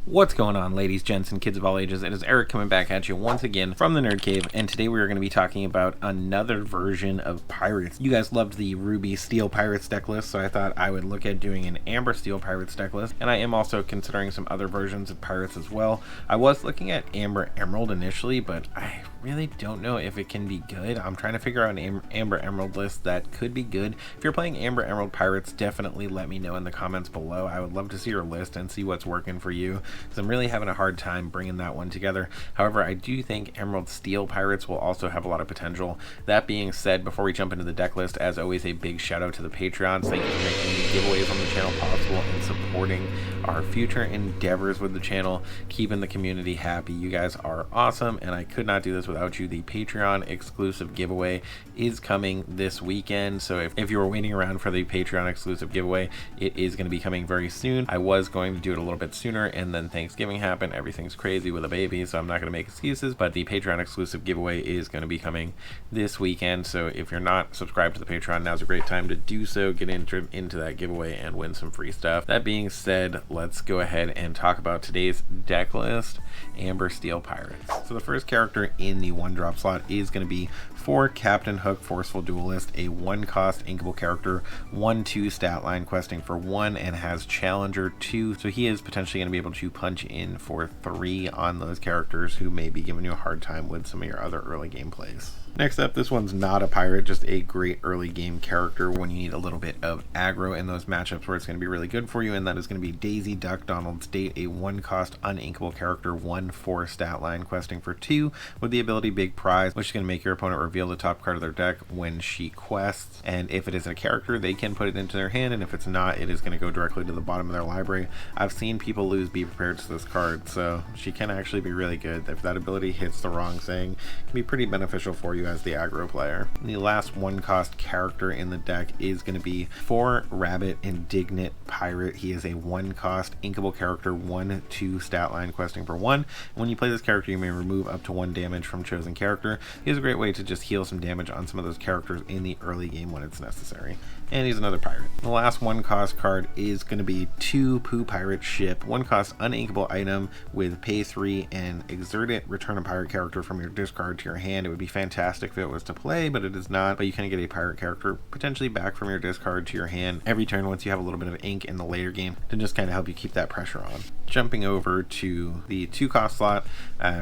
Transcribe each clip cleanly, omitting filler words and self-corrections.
What's going on, ladies, gents, and kids of all ages? It is Eric coming back at you once again from the Nerd Cave, and today we are going to be talking about another version of Pirates. You guys loved the Ruby Steel Pirates deck list, so I thought I would look at doing an Amber Steel Pirates deck list, and I am also considering some other versions of Pirates as well. I was looking at Amber Emerald initially, but I really don't know if it can be good. I'm trying to figure out an Amber Emerald list that could be good. If you're playing Amber Emerald Pirates, definitely let me know in the comments below. I would love to see your list and see what's working for you, because I'm really having a hard time bringing that one together. However, I do think Emerald Steel Pirates will also have a lot of potential. That being said, before we jump into the deck list, as always, a big shout out to the Patreons. Thank you for making the giveaways on the channel possible and supporting our future endeavors with the channel, keeping the community happy. You guys are awesome, and I could not do this without you. The Patreon exclusive giveaway is coming this weekend, so if you were waiting around for the Patreon exclusive giveaway, it is going to be coming very soon. I was going to do it a little bit sooner, and then Thanksgiving happened. Everything's crazy with a baby, so I'm not going to make excuses, but the Patreon exclusive giveaway is going to be coming this weekend. So if you're not subscribed to the Patreon, now's a great time to do so. Get into that giveaway and win some free stuff. That being said, let's go ahead and talk about today's deck list, Amber Steel Pirates. So the first character in the 1-drop slot is going to be for Captain Hook Forceful Duelist, a 1-cost inkable character, 1/2 stat line, questing for 1 and has Challenger 2, so he is potentially going to be able to punch in for 3 on those characters who may be giving you a hard time with some of your other early game plays. Next up, this one's not a pirate, just a great early game character when you need a little bit of aggro in those matchups where it's going to be really good for you, and that is going to be Daisy Duck Donald's Date, a 1-cost uninkable character, 1/4 stat line, questing for 2 with the ability Big Prize, which is going to make your opponent reveal the top card of their deck when she quests, and if it is a character, they can put it into their hand, and if it's not, it is going to go directly to the bottom of their library. I've seen people lose Be Prepared to this card, so she can actually be really good. If that ability hits the wrong thing, it can be pretty beneficial for you as the aggro player. And the last 1-cost character in the deck is going to be for Rabbit Indignant Pirate. He is a 1-cost inkable character, 1/2 stat line, questing for 1. And when you play this character, you may remove up to 1 damage from chosen character. He is a great way to just heal some damage on some of those characters in the early game when it's necessary. And he's another pirate. The last 1-cost card is going to be 2 Pooh Pirate Ship, 1-cost uninkable item with pay 3 and exert it. Return a pirate character from your discard to your hand. It would be fantastic if it was to play, but it is not. But you can get a pirate character potentially back from your discard to your hand every turn once you have a little bit of ink in the later game to just kind of help you keep that pressure on. Jumping over to the 2-cost slot,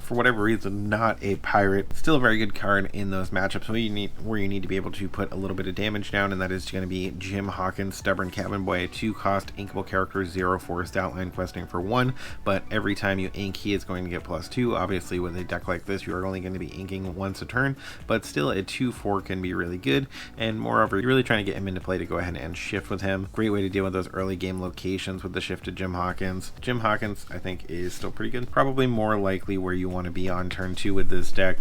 for whatever reason, not a pirate. Still a very good card in those matchups where you need to be able to put a little bit of damage down, and that is going to be Jim Hawkins Stubborn Cabin Boy, a 2-cost inkable character, 0/4 stat line, questing for 1, but every time you ink, he is going to get +2. Obviously, with a deck like this, you are only going to be inking once a turn, but still a 2/4 can be really good, and moreover, you're really trying to get him into play to go ahead and shift with him. Great way to deal with those early game locations with the shift to Jim Hawkins. Jim Hawkins, I think, is still pretty good. Probably more likely where you want to be on turn 2 with this deck.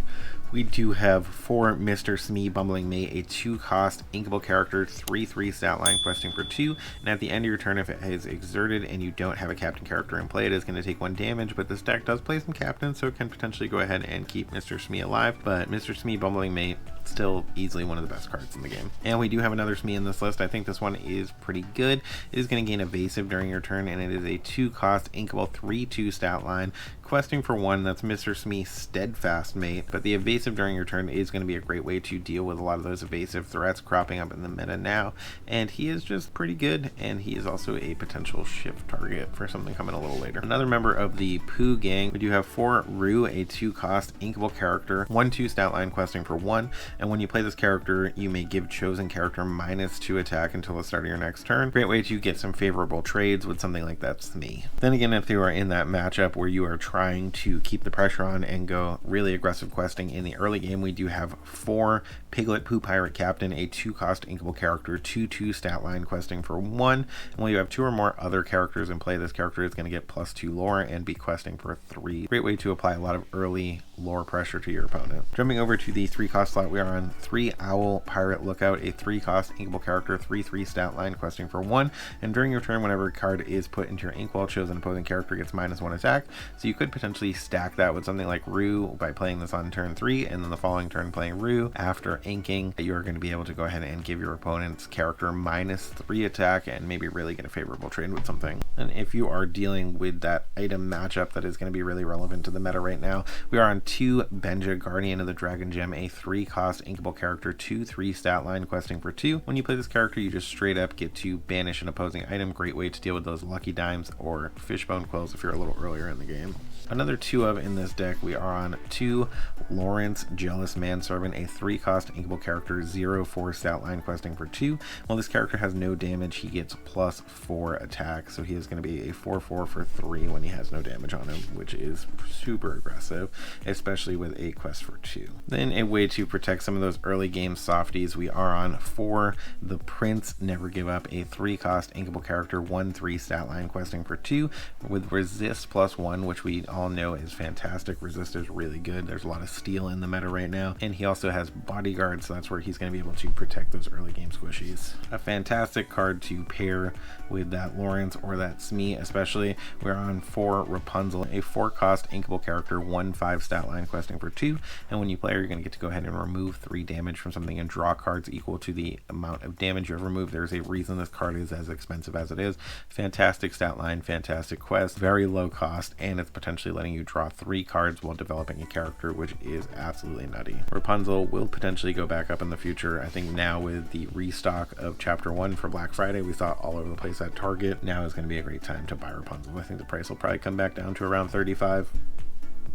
We do have for Mr. Smee Bumbling Mate, a 2-cost inkable character, 3/3 stat line, questing for 2, and at the end of your turn, if it is exerted and you don't have a captain character in play, it is going to take 1 damage, but this deck does play some captains, so it can potentially go ahead and keep Mr. Smee alive, but Mr. Smee Bumbling Mate, still easily one of the best cards in the game. And we do have another Smee in this list. I think this one is pretty good. It is going to gain evasive during your turn, and it is a 2-cost inkable, 3/2 stat line, questing for 1. That's Mr. Smee Steadfast Mate, but the evasive during your turn is going to be a great way to deal with a lot of those evasive threats cropping up in the meta now, and he is just pretty good, and he is also a potential shift target for something coming a little later. Another member of the Pooh gang, we do have for Rue, a 2-cost inkable character, 1/2 stat line, questing for 1, and when you play this character, you may give chosen character -2 attack until the start of your next turn. Great way to get some favorable trades with something like that Smee. Then again, if you are in that matchup where you are trying to keep the pressure on and go really aggressive questing in the early game, we do have 4 Piglet Pooh Pirate Captain, a 2-cost inkable character, 2/2 stat line, questing for 1, and when you have 2 or more other characters in play, this character is going to get +2 lore and be questing for 3. Great way to apply a lot of early lore pressure to your opponent. Jumping over to the 3-cost slot, we are are on 3 Owl Pirate Lookout, a 3-cost inkable character, 3/3 stat line, questing for 1. And during your turn, whenever a card is put into your inkwell, shows an opposing character gets -1 attack. So you could potentially stack that with something like Rue by playing this on turn 3, and then the following turn playing Rue. After inking, you're going to be able to go ahead and give your opponent's character -3 attack and maybe really get a favorable trade with something. And if you are dealing with that item matchup that is going to be really relevant to the meta right now, we are on 2 Benja, Guardian of the Dragon Gem, a 3-cost inkable character, 2/3 stat line, questing for 2. When you play this character, you just straight up get to banish an opposing item. Great way to deal with those lucky dimes or fishbone quills if you're a little earlier in the game. Another 2 of in this deck, we are on 2 Lawrence, Jealous Manservant, a 3-cost inkable character, 0/4 stat line, questing for 2. While this character has no damage, he gets +4 attack, so he is going to be a 4/4 for 3 when he has no damage on him, which is super aggressive, especially with a quest for 2. Then a way to protect some of those early game softies, we are on 4 The Prince, Never Give Up, a 3-cost inkable character, 1/3 stat line, questing for 2 with resist +1, which we all know is fantastic. Resist is really good. There's a lot of steel in the meta right now, and he also has bodyguard, so that's where he's going to be able to protect those early game squishies. A fantastic card to pair with that Lawrence or that Smee especially. We're on 4 Rapunzel, a 4-cost inkable character, 1/5 stat line, questing for 2, and when you play her, you're going to get to go ahead and remove 3 damage from something and draw cards equal to the amount of damage you have removed. There's a reason this card is as expensive as it is. Fantastic stat line, fantastic quest, very low cost, and it's potentially letting you draw 3 cards while developing a character, which is absolutely nutty. Rapunzel will potentially go back up in the future. I think now with the restock of Chapter 1 for Black Friday, we saw it all over the place at Target. Now is going to be a great time to buy Rapunzel. I think the price will probably come back down to around $35.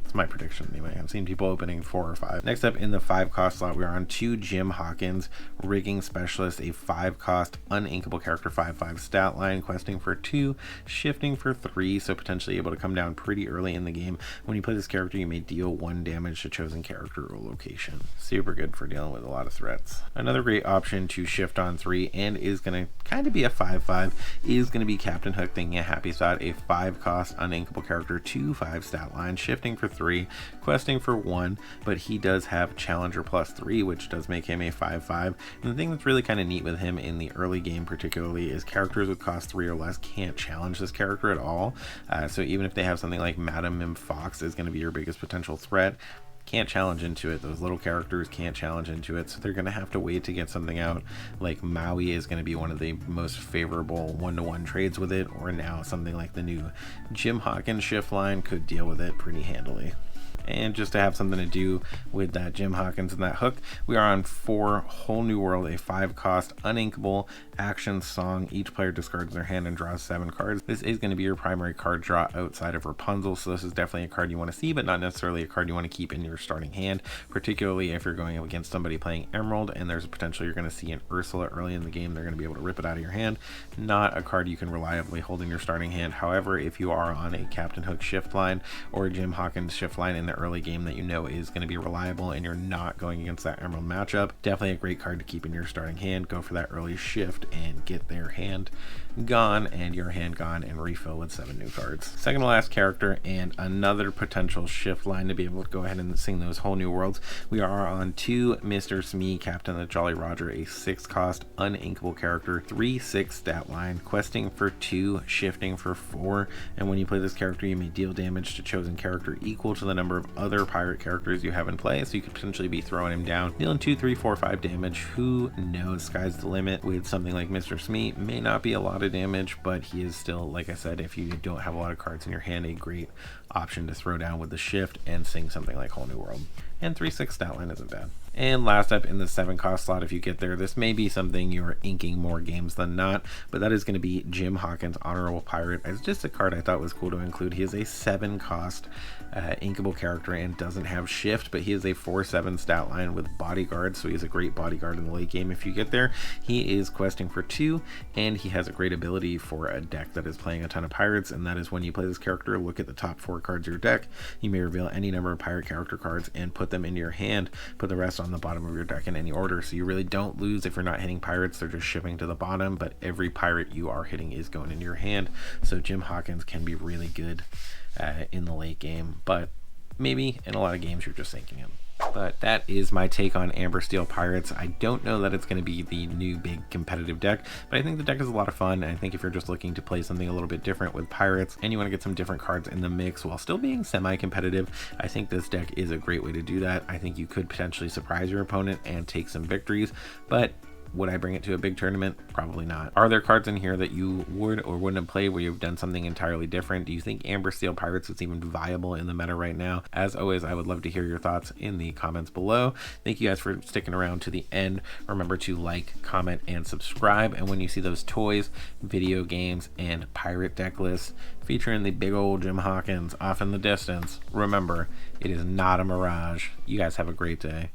It's my prediction anyway. I've seen people opening 4 or 5. Next up in the 5-cost slot, we are on 2 Jim Hawkins, Rigging Specialist, a 5-cost uninkable character, 5/5 stat line, questing for 2, shifting for 3, so potentially able to come down pretty early in the game. When you play this character, you may deal 1 damage to chosen character or location. Super good for dealing with a lot of threats. Another great option to shift on 3 and is going to kind of be a 5/5 is going to be Captain Hook, Thinking a Happy Thought, a 5-cost uninkable character, 2/5 stat line, shifting for 3, questing for 1, but he does have Challenger +3, which does make him a 5/5. And the thing that's really kind of neat with him in the early game particularly is characters with cost 3 or less can't challenge this character at all. So even if they have something like Madam Mim Fox is going to be your biggest potential threat, can't challenge into it. Those little characters can't challenge into it, so they're going to have to wait to get something out. Like Maui is going to be one of the most favorable 1-to-1 trades with it, or now something like the new Jim Hawkins shift line could deal with it pretty handily. And just to have something to do with that Jim Hawkins and that hook, we are on 4 Whole New World, a 5-cost uninkable action song. Each player discards their hand and draws 7 cards. This is going to be your primary card draw outside of Rapunzel, so this is definitely a card you want to see, but not necessarily a card you want to keep in your starting hand, particularly if you're going up against somebody playing Emerald and there's a potential you're going to see an Ursula early in the game. They're going to be able to rip it out of your hand. Not a card you can reliably hold in your starting hand. However, if you are on a Captain Hook shift line or a Jim Hawkins shift line in the early game that you know is going to be reliable and you're not going against that Emerald matchup, definitely a great card to keep in your starting hand. Go for that early shift and get their hand gone and your hand gone and refill with 7 new cards. Second to last character and another potential shift line to be able to go ahead and sing those Whole New Worlds. We are on 2 Mr. Smee, Captain of the Jolly Roger, a 6-cost uninkable character, 3/6 stat line, questing for 2, shifting for 4, and when you play this character you may deal damage to chosen character equal to the number of other pirate characters you have in play, so you could potentially be throwing him down, dealing 2, 3, 4, 5 damage. Who knows? Sky's the limit with something like Mr. Smee. May not be a lot of damage, but he is still, like I said, if you don't have a lot of cards in your hand, a great option to throw down with the shift and sing something like Whole New World. And 3/6 stat line isn't bad. And last up in the 7-cost slot, if you get there, this may be something you're inking more games than not, but that is going to be Jim Hawkins, Honorable Pirate. It's just a card I thought was cool to include. He is a 7-cost inkable character and doesn't have shift, but he is a 4/7 stat line with bodyguard, so he's a great bodyguard in the late game if you get there. He is questing for 2, and he has a great ability for a deck that is playing a ton of pirates, and that is when you play this character, look at the top 4 cards of your deck. You may reveal any number of pirate character cards and put them into your hand, put the rest on the bottom of your deck in any order, so you really don't lose if you're not hitting pirates. They're just shipping to the bottom, but every pirate you are hitting is going into your hand, so Jim Hawkins can be really good in the late game, but maybe in a lot of games you're just sinking him. But that is my take on Amber Steel Pirates. I don't know that it's going to be the new big competitive deck, but I think the deck is a lot of fun. And I think if you're just looking to play something a little bit different with Pirates and you want to get some different cards in the mix while still being semi-competitive, I think this deck is a great way to do that. I think you could potentially surprise your opponent and take some victories, but would I bring it to a big tournament? Probably not. Are there cards in here that you would or wouldn't have played where you've done something entirely different? Do you think Amber Steel Pirates is even viable in the meta right now? As always, I would love to hear your thoughts in the comments below. Thank you guys for sticking around to the end. Remember to like, comment, and subscribe. And when you see those toys, video games, and pirate deck lists featuring the big old Jim Hawkins off in the distance, remember, it is not a mirage. You guys have a great day.